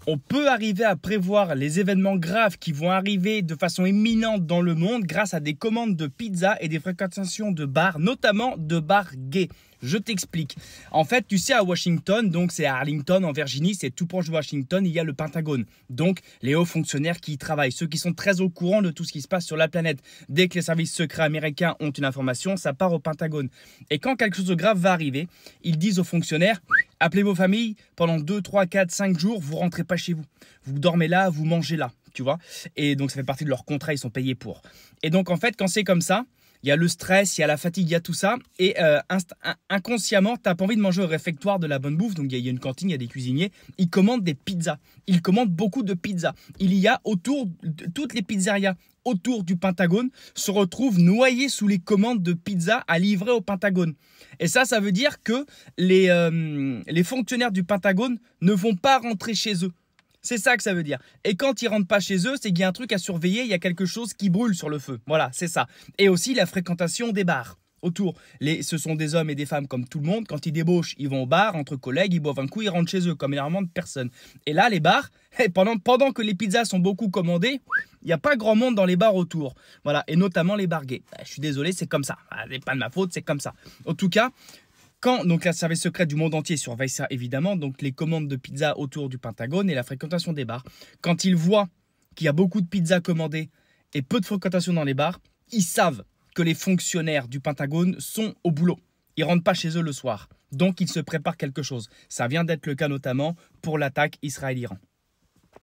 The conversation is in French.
On peut arriver à prévoir les événements graves qui vont arriver de façon imminente dans le monde grâce à des commandes de pizza et des fréquentations de bars, notamment de bars gays. Je t'explique. En fait, tu sais, à Washington, donc c'est à Arlington, en Virginie, c'est tout proche de Washington, il y a le Pentagone. Donc, les hauts fonctionnaires qui y travaillent, ceux qui sont très au courant de tout ce qui se passe sur la planète. Dès que les services secrets américains ont une information, ça part au Pentagone. Et quand quelque chose de grave va arriver, ils disent aux fonctionnaires: appelez vos familles, pendant 2, 3, 4, 5 jours, vous rentrez pas chez vous. Vous dormez là, vous mangez là, tu vois. Et donc, ça fait partie de leur contrat, ils sont payés pour. Et donc, en fait, quand c'est comme ça, il y a le stress, il y a la fatigue, il y a tout ça. Et inconsciemment, tu n'as pas envie de manger au réfectoire de la bonne bouffe. Donc, il y a une cantine, il y a des cuisiniers. Ils commandent des pizzas. Ils commandent beaucoup de pizzas. Il y a autour, toutes les pizzerias autour du Pentagone se retrouvent noyées sous les commandes de pizza à livrer au Pentagone. Et ça veut dire que les fonctionnaires du Pentagone ne vont pas rentrer chez eux. C'est ça que ça veut dire. Et quand ils rentrent pas chez eux, c'est qu'il y a un truc à surveiller, il y a quelque chose qui brûle sur le feu. Voilà, c'est ça. Et aussi la fréquentation des bars autour. Ce sont des hommes et des femmes comme tout le monde. Quand ils débauchent, ils vont au bar, entre collègues, ils boivent un coup, ils rentrent chez eux, comme énormément de personnes. Et là, les bars, pendant que les pizzas sont beaucoup commandées, il n'y a pas grand monde dans les bars autour. Voilà, et notamment les bars gays. Je suis désolé, c'est comme ça. C'est pas de ma faute, c'est comme ça. En tout cas, quand donc la service secret du monde entier surveille ça, évidemment, donc les commandes de pizza autour du Pentagone et la fréquentation des bars, quand ils voient qu'il y a beaucoup de pizzas commandées et peu de fréquentation dans les bars, ils savent que les fonctionnaires du Pentagone sont au boulot. Ils ne rentrent pas chez eux le soir. Donc, ils se préparent quelque chose. Ça vient d'être le cas notamment pour l'attaque Israël-Iran.